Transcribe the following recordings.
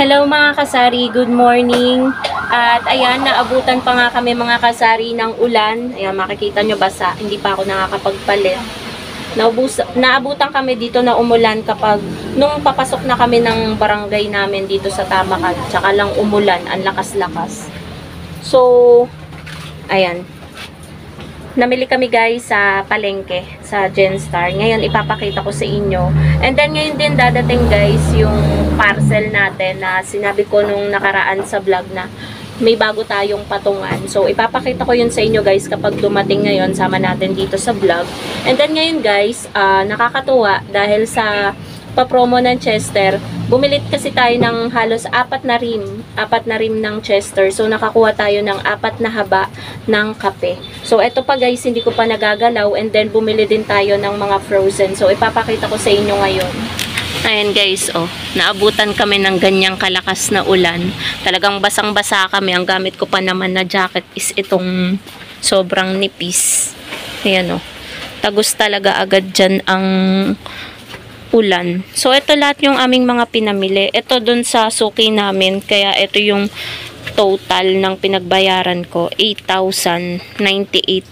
Hello mga kasari, good morning. At ayan, naabutan pa nga kami mga kasari ng ulan. Ayan, makikita nyo basa, hindi pa ako nakakapagpalit. Naabutan kami dito na umulan kapag nung papasok na kami ng barangay namin dito sa Tamakan. Tsaka lang umulan, ang lakas-lakas. So, ayan. Namili kami guys sa palengke, sa Genstar. Ngayon ipapakita ko sa inyo. And then ngayon din dadating guys yung parcel natin na sinabi ko nung nakaraan sa vlog na may bago tayong patungan. So ipapakita ko yun sa inyo guys kapag dumating ngayon, sama natin dito sa vlog. And then ngayon guys, nakakatuwa dahil sa pa-promo ng Chester, bumilit kasi tayo ng halos apat na rim ng Chester. So nakakuha tayo ng 4 na haba ng kape. So eto pa guys, hindi ko pa nagagalaw, and then bumili din tayo ng mga frozen. So ipapakita ko sa inyo ngayon. Ayan guys, oh, naabutan kami ng ganyang kalakas na ulan. Talagang basang-basa kami. Ang gamit ko pa naman na jacket is itong sobrang nipis. Ayan oh, tagus talaga agad dyan ang ulan. So, ito lahat yung aming mga pinamili. Ito dun sa suki namin. Kaya, ito yung total ng pinagbayaran ko. 8,098.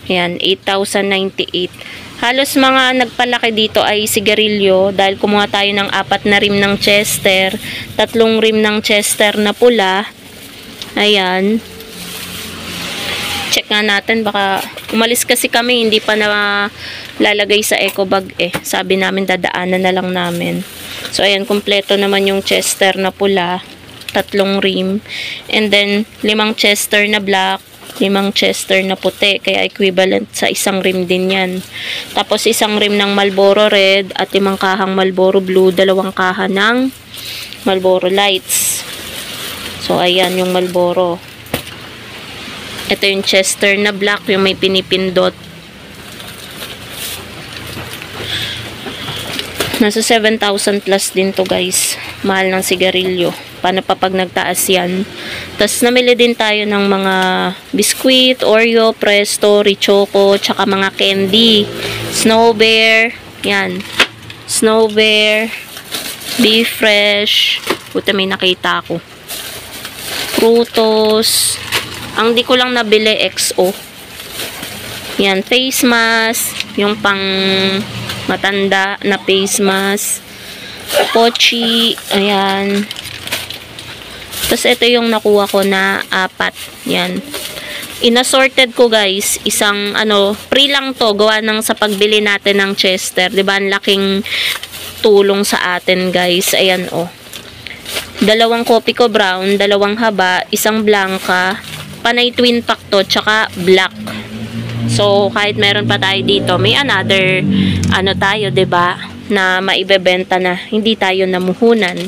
Yan, 8,098. Halos mga nagpalaki dito ay sigarilyo. Dahil kumuha tayo ng 4 na rim ng Chester. 3 rim ng Chester na pula. Ayan. Check nga natin, baka umalis kasi kami, hindi pa na lalagay sa eco bag eh. Sabi namin dadaanan na lang namin. So ayan, kumpleto naman yung Chester na pula, 3 rim, and then 5 Chester na black, 5 Chester na puti, kaya equivalent sa 1 rim din yan. Tapos 1 rim ng Marlboro red at 5 kahang Marlboro blue, 2 kaha ng Marlboro lights. So ayan yung Marlboro. Ito yung Chester na black, yung may pinipindot. Nasa 7,000 plus din to guys. Mahal ng sigarilyo. Paano pa pag nagtaas yan? Tapos namili din tayo ng mga biskuit, Oreo, Presto, Richoco, tsaka mga candy. Snow Bear. Yan. Snow Bear. Be Fresh. Puta, may nakita ako. Frutos. Ang di ko lang nabili, XO. Yan, face mask. Yung pang matanda na face mask. Pochi. Ayan. Tapos ito yung nakuha ko na 4. Yan. Inasorted ko guys. Isang free lang to. Gawa ng sa pagbili natin ng Chester. Diba? Ang laking tulong sa atin guys. Ayan oh. 2 kopi ko brown. 2 haba. 1 blanca. Panay twin pack to, tsaka black. So, kahit meron pa tayo dito, may another, tayo, 'di ba, na maibebenta na hindi tayo namuhunan.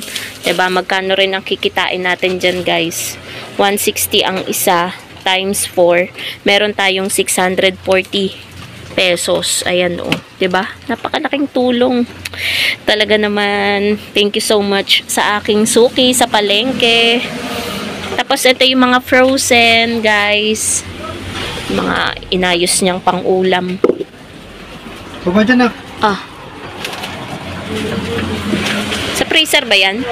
'Di ba? Magkano rin ang kikitain natin diyan, guys? 160 ang isa times 4. Meron tayong 640 pesos. Ayan, oh. 'Di ba? Napakalaking tulong. Talaga naman, thank you so much sa aking suki sa palengke. Tapos, ito yung mga frozen, guys. Mga inayos niyang pang-ulam. Baba dyan na. Ah. Sa freezer ba yan?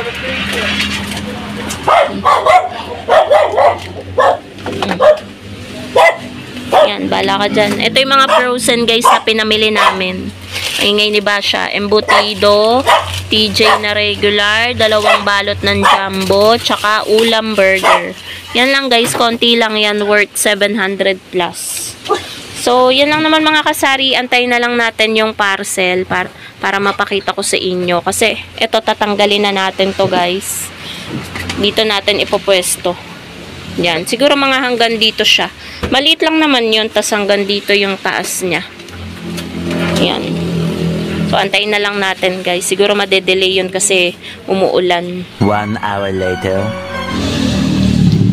Yan, bala ka dyan. Ito yung mga frozen, guys, na pinamili namin. Ingay ni Basha. Embutido, TJ na regular, 2 balot ng jumbo, tsaka ulam burger. Yan lang guys, konti lang yan, worth 700 plus. So, yan lang naman mga kasari. Antayin na lang natin yung parcel para mapakita ko sa inyo. Kasi, ito tatanggalin na natin to guys. Dito natin ipopwesto. Yan, siguro mga hanggang dito siya. Maliit lang naman yun, tas hanggang dito yung taas niya. Yan. So, antayin na lang natin, guys. Siguro madedelay yun kasi umuulan. 1 hour later.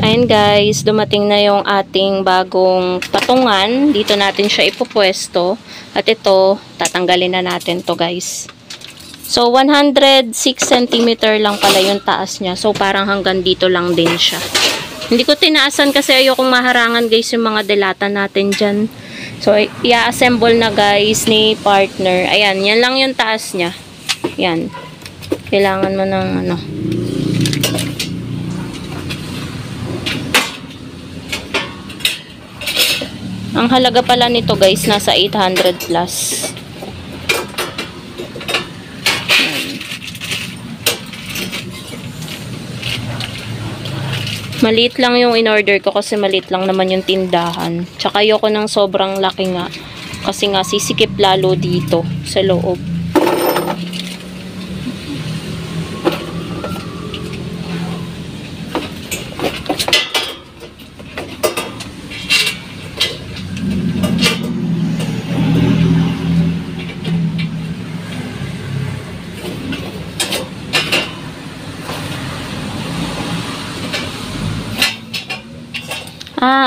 Ayan, guys. Dumating na yung ating bagong patungan. Dito natin siya ipopwesto. At ito, tatanggalin na natin to guys. So, 106 cm lang pala yung taas niya. So, parang hanggang dito lang din siya. Hindi ko tinaasan kasi ayokong maharangan, guys, yung mga delata natin dyan. So, i-assemble na guys ni partner. Ayan, yan lang yung taas niya. Yan. Kailangan mo ng Ang halaga pala nito guys, nasa 800 plus. Maliit lang yung in-order ko kasi maliit lang naman yung tindahan. Tsaka ayoko ng sobrang laki nga. Kasi nga sisikip lalo dito sa loob.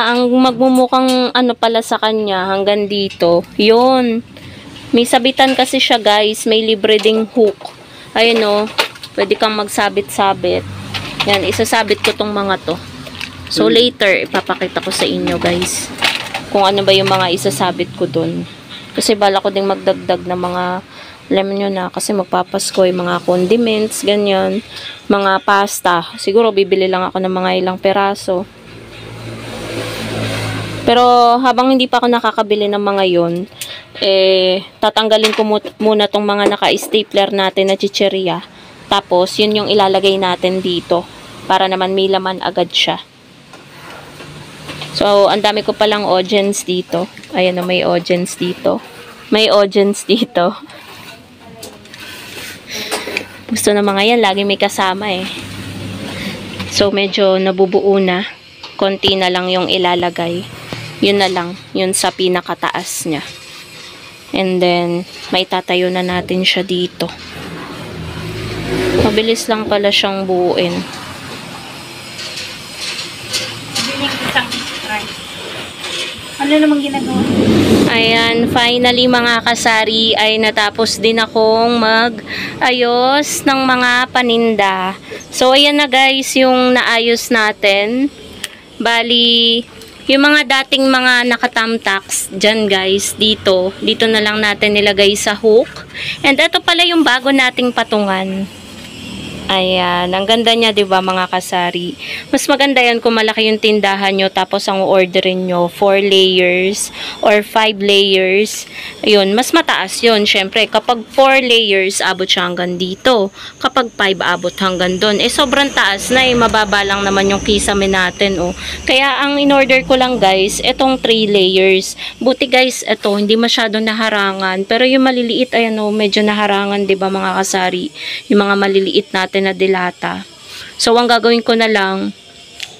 Ang magmumukang ano pala sa kanya hanggang dito. Yun. May sabitan kasi siya guys. May libre ding hook. Ayun o. Pwede kang magsabit-sabit. Yan. Isasabit ko tong mga to. So later, ipapakita ko sa inyo guys. Kung ano ba yung mga isasabit ko dun. Kasi bala ko ding magdagdag ng mga, alam nyo na, kasi magpapasko yung mga condiments, ganyan. Mga pasta. Siguro bibili lang ako ng mga ilang peraso. Pero habang hindi pa ako nakakabili ng mga yon, tatanggalin ko muna tong mga naka-stapler natin na chicheria. Tapos, yun yung ilalagay natin dito. Para naman may laman agad siya. So, ang dami ko palang audience dito. Ayan o, may audience dito. May audience dito. Gusto ng mga yan, lagi may kasama eh. So, medyo nabubuo na. Konti na lang yung ilalagay. Yun na lang, yun sa pinakataas niya. And then, may tatayo na natin siya dito. Mabilis lang pala siyang buuin. Ano namang ginagawa? Ayan, finally mga kasari ay natapos din akong mag-ayos ng mga paninda. So, ayan na guys yung naayos natin. Bali, yung mga dating mga nakatamtax dyan guys, dito na lang natin nilagay sa hook. And ito pala yung bago nating patungan. Ayan, ang ganda niya 'di ba mga kasari? Mas maganda 'yan kung malaki yung tindahan nyo tapos ang orderin nyo 4 layers or 5 layers. Ayun, mas mataas 'yon. Syempre, kapag 4 layers abot siya hanggang dito. Kapag 5 abot hanggang doon. Sobrang taas na mababa lang naman yung kisame natin oh. Kaya ang in-order ko lang guys, etong 3 layers. Buti guys, ito hindi masyado naharangan, pero yung maliliit ayan oh, medyo naharangan 'di ba mga kasari? Yung mga maliliit natin na dilata. So, ang gagawin ko na lang,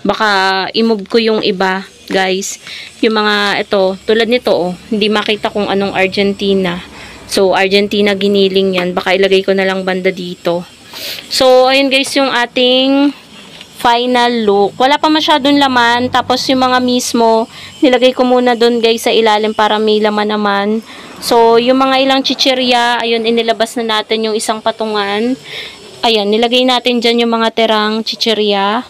baka i-move ko yung iba, guys. Yung mga, ito, tulad nito, oh, hindi makita kung anong Argentina. So, Argentina giniling yan. Baka ilagay ko na lang banda dito. So, ayun guys, yung ating final look. Wala pa masyadong laman. Tapos, yung mga mismo, nilagay ko muna doon guys sa ilalim para may laman naman. So, yung mga ilang chichirya, ayun, inilabas na natin yung isang patungan. Ayan, nilagay natin dyan yung mga terang chichirya.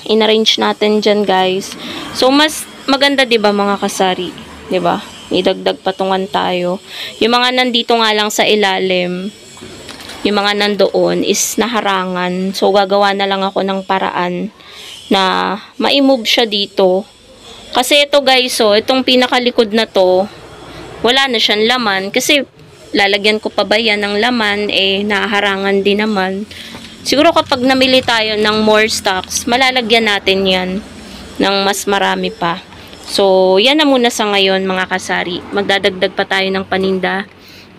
In-arrange natin dyan, guys. So, mas maganda, diba, mga kasari? Diba? May dagdag patungan tayo. Yung mga nandito nga lang sa ilalim, yung mga nandoon is naharangan. So, gagawa na lang ako ng paraan na ma-move siya dito. Kasi ito, guys, so, itong pinakalikod na to, wala na siyang laman. Kasi, lalagyan ko pa ba yan ng laman, naharangan din naman. Siguro kapag namili tayo ng more stocks, malalagyan natin yan ng mas marami pa. So, yan na muna sa ngayon mga kasari. Magdadagdag pa tayo ng paninda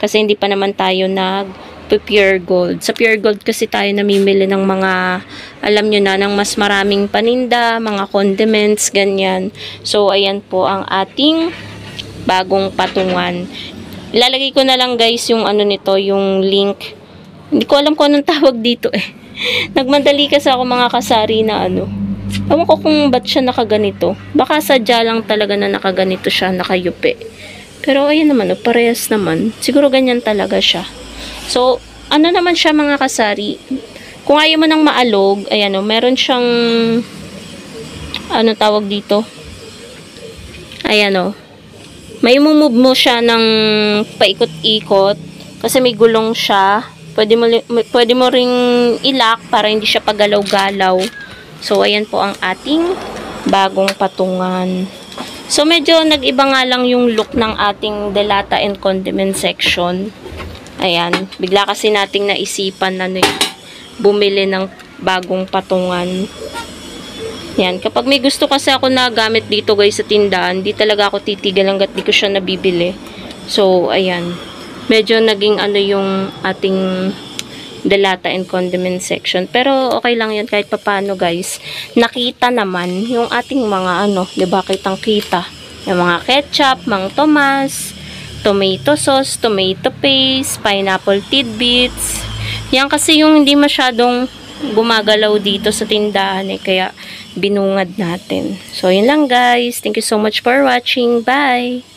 kasi hindi pa naman tayo nag-pure gold. Sa pure gold kasi tayo namimili ng mga, alam nyo na, ng mas maraming paninda, mga condiments, ganyan. So, ayan po ang ating bagong patungan. Ilalagay ko na lang guys yung ano nito, yung link. Hindi ko alam kung anong tawag dito Nagmadali kasi ako mga kasari na ano. Ewan ko kung ba't siya nakaganito. Baka sadya lang talaga na nakaganito siya, nakayupi. Pero ayan naman, parehas naman. Siguro ganyan talaga siya. So, ano naman siya mga kasari. Kung ayaw mo nang maalog, ayan meron siyang ano tawag dito. Ayan may move mo siya ng paikot-ikot kasi may gulong siya. Pwede mo ring i-lock para hindi siya pagalaw-galaw. So, ayan po ang ating bagong patungan. So, medyo nag-iba nga lang yung look ng ating delata and condiment section. Ayan. Bigla kasi nating naisipan na bumili ng bagong patungan. Yan. Kapag may gusto kasi ako na gamit dito guys sa tindahan, di talaga ako titigil hanggat di ko siya nabibili. So, ayan. Medyo naging yung ating delata and condiment section. Pero, okay lang yan kahit papano guys. Nakita naman yung ating mga diba, kitang kita. Yung mga ketchup, Mang Tomas, tomato sauce, tomato paste, pineapple tidbits. Yan kasi yung hindi masyadong gumagalaw dito sa tindahan kaya binungad natin. So, yun lang guys. Thank you so much for watching. Bye!